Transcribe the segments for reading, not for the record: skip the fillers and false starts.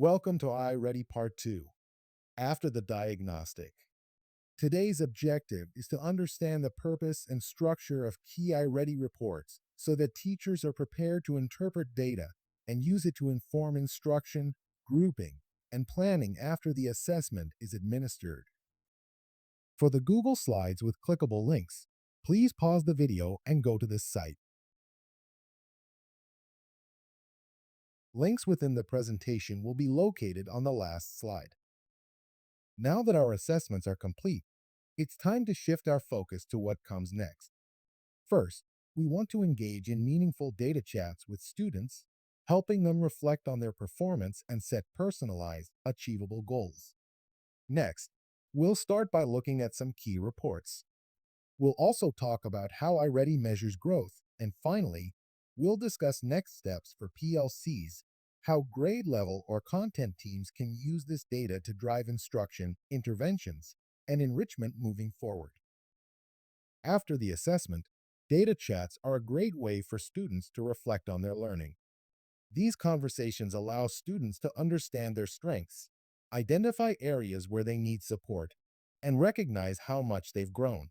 Welcome to iReady Part 2, After the Diagnostic. Today's objective is to understand the purpose and structure of key iReady reports so that teachers are prepared to interpret data and use it to inform instruction, grouping, and planning after the assessment is administered. For the Google Slides with clickable links, please pause the video and go to this site. Links within the presentation will be located on the last slide. Now that our assessments are complete, it's time to shift our focus to what comes next. First, we want to engage in meaningful data chats with students, helping them reflect on their performance and set personalized, achievable goals. Next, we'll start by looking at some key reports. We'll also talk about how iReady measures growth, and finally, we'll discuss next steps for PLCs, how grade level or content teams can use this data to drive instruction, interventions, and enrichment moving forward. After the assessment, data chats are a great way for students to reflect on their learning. These conversations allow students to understand their strengths, identify areas where they need support, and recognize how much they've grown.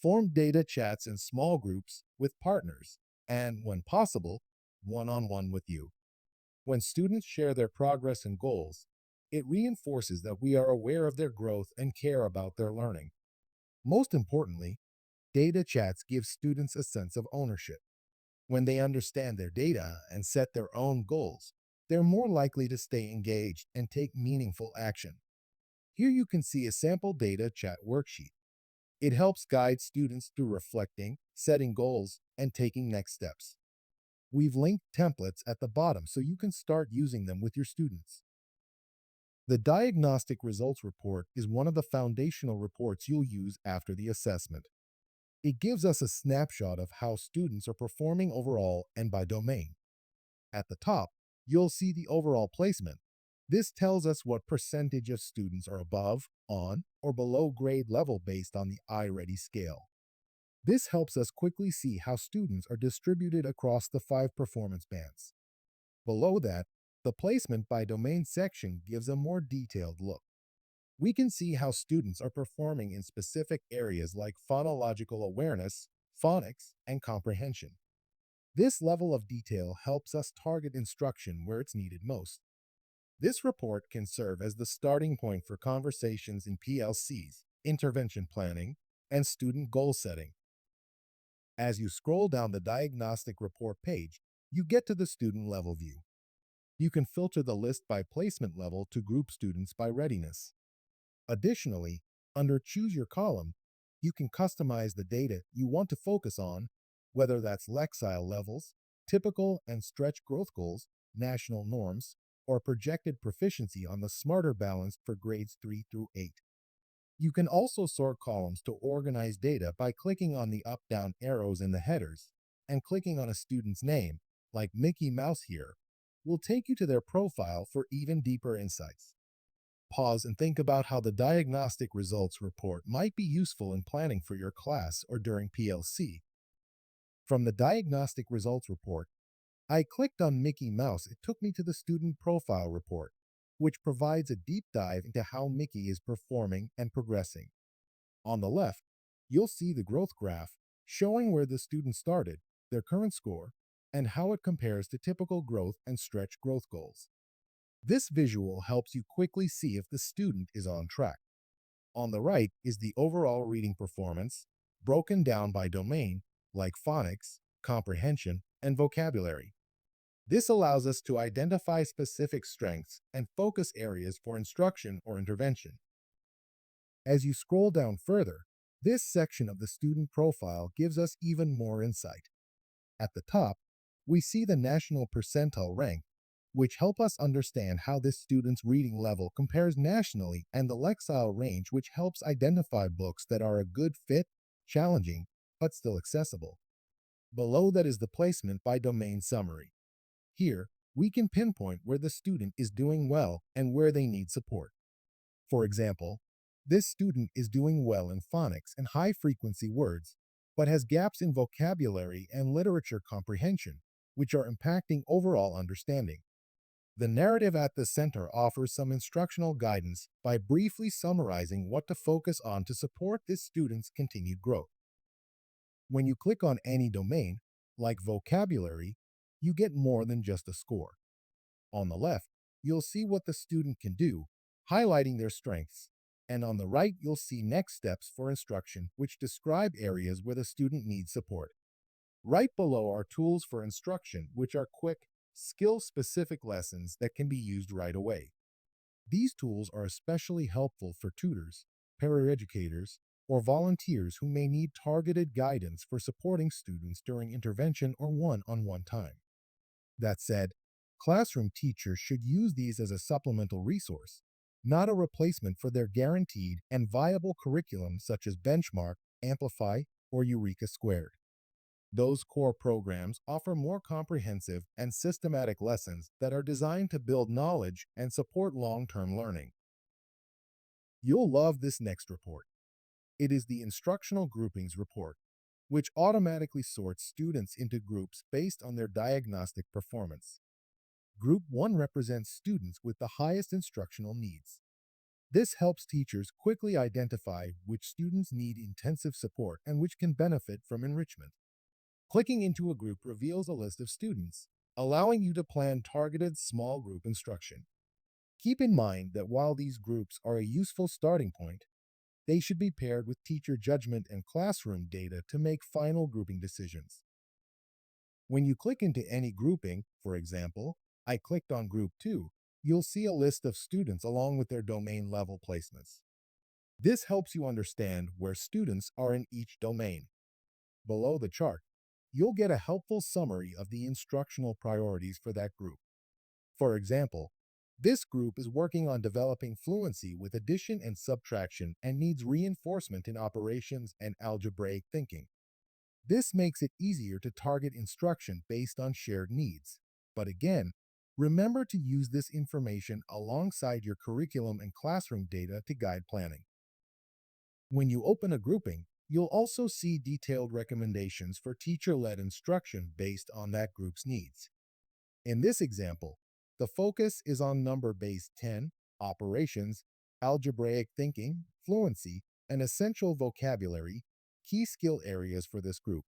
Form data chats in small groups with partners, and, when possible, one-on-one with you. When students share their progress and goals, it reinforces that we are aware of their growth and care about their learning. Most importantly, data chats give students a sense of ownership. When they understand their data and set their own goals, they're more likely to stay engaged and take meaningful action. Here you can see a sample data chat worksheet. It helps guide students through reflecting, setting goals, and taking next steps. We've linked templates at the bottom so you can start using them with your students. The Diagnostic Results Report is one of the foundational reports you'll use after the assessment. It gives us a snapshot of how students are performing overall and by domain. At the top, you'll see the overall placement. This tells us what percentage of students are above, on, or below grade level based on the iReady scale. This helps us quickly see how students are distributed across the 5 performance bands. Below that, the placement by domain section gives a more detailed look. We can see how students are performing in specific areas like phonological awareness, phonics, and comprehension. This level of detail helps us target instruction where it's needed most. This report can serve as the starting point for conversations in PLCs, intervention planning, and student goal setting. As you scroll down the diagnostic report page, you get to the student level view. You can filter the list by placement level to group students by readiness. Additionally, under Choose Your Column, you can customize the data you want to focus on, whether that's Lexile levels, typical and stretch growth goals, national norms, or projected proficiency on the Smarter Balanced for grades 3 through 8. You can also sort columns to organize data by clicking on the up-down arrows in the headers, and clicking on a student's name, like Mickey Mouse here, will take you to their profile for even deeper insights. Pause and think about how the diagnostic results report might be useful in planning for your class or during PLC. From the diagnostic results report, I clicked on Mickey Mouse. It took me to the student profile report, which provides a deep dive into how Mickey is performing and progressing. On the left, you'll see the growth graph showing where the student started, their current score, and how it compares to typical growth and stretch growth goals. This visual helps you quickly see if the student is on track. On the right is the overall reading performance, broken down by domain, like phonics, comprehension, and vocabulary. This allows us to identify specific strengths and focus areas for instruction or intervention. As you scroll down further, this section of the student profile gives us even more insight. At the top, we see the national percentile rank, which help us understand how this student's reading level compares nationally, and the Lexile range, which helps identify books that are a good fit, challenging, but still accessible. Below that is the placement by domain summary. Here, we can pinpoint where the student is doing well and where they need support. For example, this student is doing well in phonics and high-frequency words, but has gaps in vocabulary and literature comprehension, which are impacting overall understanding. The narrative at the center offers some instructional guidance by briefly summarizing what to focus on to support this student's continued growth. When you click on any domain, like vocabulary, you get more than just a score. On the left, you'll see what the student can do, highlighting their strengths. And on the right, you'll see next steps for instruction, which describe areas where the student needs support. Right below are tools for instruction, which are quick, skill-specific lessons that can be used right away. These tools are especially helpful for tutors, paraeducators, or volunteers who may need targeted guidance for supporting students during intervention or one-on-one time. That said, classroom teachers should use these as a supplemental resource, not a replacement for their guaranteed and viable curriculum such as Benchmark, Amplify, or Eureka Squared. Those core programs offer more comprehensive and systematic lessons that are designed to build knowledge and support long-term learning. You'll love this next report. It is the Instructional Groupings Report, which automatically sorts students into groups based on their diagnostic performance. Group 1 represents students with the highest instructional needs. This helps teachers quickly identify which students need intensive support and which can benefit from enrichment. Clicking into a group reveals a list of students, allowing you to plan targeted small group instruction. Keep in mind that while these groups are a useful starting point, they should be paired with teacher judgment and classroom data to make final grouping decisions. When you click into any grouping, for example, I clicked on Group 2, you'll see a list of students along with their domain level placements. This helps you understand where students are in each domain. Below the chart, you'll get a helpful summary of the instructional priorities for that group. For example, this group is working on developing fluency with addition and subtraction and needs reinforcement in operations and algebraic thinking. This makes it easier to target instruction based on shared needs. But again, remember to use this information alongside your curriculum and classroom data to guide planning. When you open a grouping, you'll also see detailed recommendations for teacher-led instruction based on that group's needs. In this example, the focus is on number-based 10, operations, algebraic thinking, fluency, and essential vocabulary, key skill areas for this group.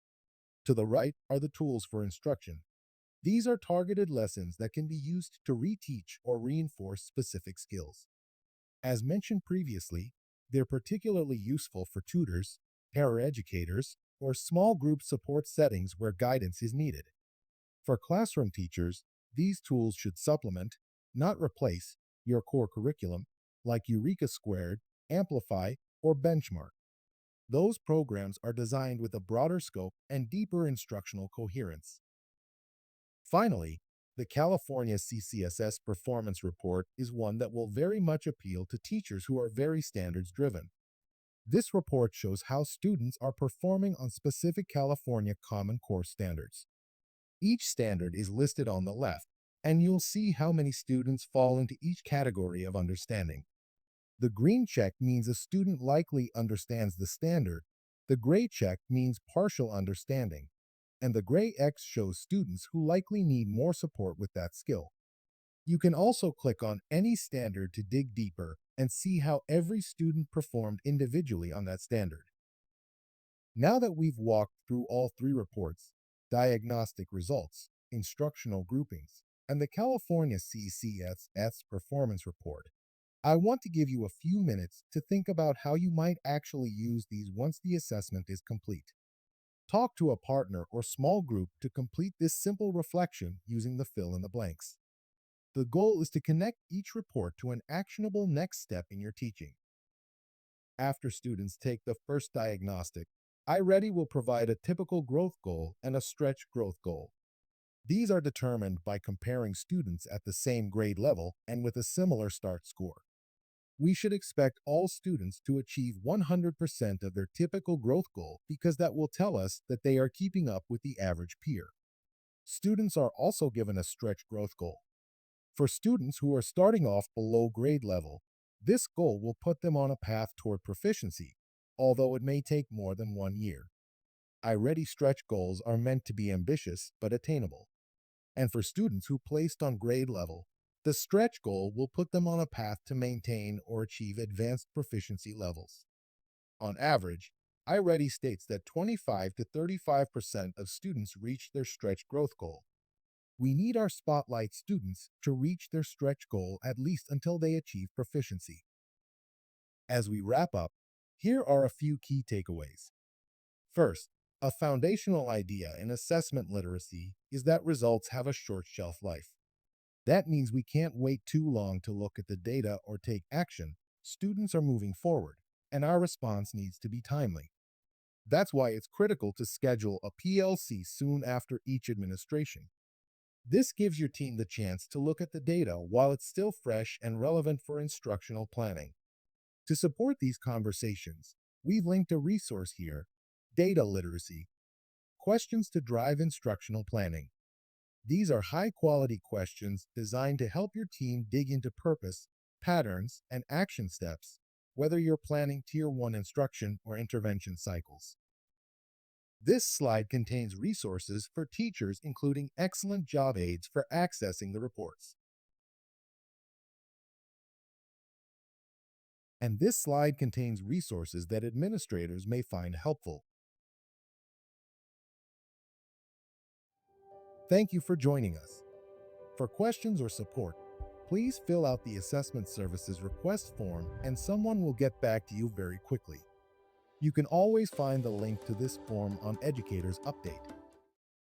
To the right are the tools for instruction. These are targeted lessons that can be used to reteach or reinforce specific skills. As mentioned previously, they're particularly useful for tutors, paraeducators, or small group support settings where guidance is needed. For classroom teachers, these tools should supplement, not replace, your core curriculum, like Eureka Squared, Amplify, or Benchmark. Those programs are designed with a broader scope and deeper instructional coherence. Finally, the California CCSS Performance Report is one that will very much appeal to teachers who are very standards-driven. This report shows how students are performing on specific California Common Core standards. Each standard is listed on the left, and you'll see how many students fall into each category of understanding. The green check means a student likely understands the standard, the gray check means partial understanding, and the gray X shows students who likely need more support with that skill. You can also click on any standard to dig deeper and see how every student performed individually on that standard. Now that we've walked through all three reports, diagnostic results, instructional groupings, and the California CCSS Performance Report, I want to give you a few minutes to think about how you might actually use these once the assessment is complete. Talk to a partner or small group to complete this simple reflection using the fill in the blanks. The goal is to connect each report to an actionable next step in your teaching. After students take the first diagnostic, iReady will provide a typical growth goal and a stretch growth goal. These are determined by comparing students at the same grade level and with a similar start score. We should expect all students to achieve 100% of their typical growth goal because that will tell us that they are keeping up with the average peer. Students are also given a stretch growth goal. For students who are starting off below grade level, this goal will put them on a path toward proficiency, although it may take more than 1 year. iReady stretch goals are meant to be ambitious but attainable. And for students who placed on grade level, The stretch goal will put them on a path to maintain or achieve advanced proficiency levels. On average, iReady states that 25 to 35% of students reach their stretch growth goal. We need our spotlight students to reach their stretch goal at least until they achieve proficiency. As we wrap up, here are a few key takeaways. First, a foundational idea in assessment literacy is that results have a short shelf life. That means we can't wait too long to look at the data or take action. Students are moving forward, and our response needs to be timely. That's why it's critical to schedule a PLC soon after each administration. This gives your team the chance to look at the data while it's still fresh and relevant for instructional planning. To support these conversations, we've linked a resource here: Data Literacy, Questions to Drive Instructional Planning. These are high-quality questions designed to help your team dig into purpose, patterns, and action steps, whether you're planning Tier 1 instruction or intervention cycles. This slide contains resources for teachers, including excellent job aids for accessing the reports. And this slide contains resources that administrators may find helpful. Thank you for joining us. For questions or support, please fill out the Assessment Services request form and someone will get back to you very quickly. You can always find the link to this form on Educators Update.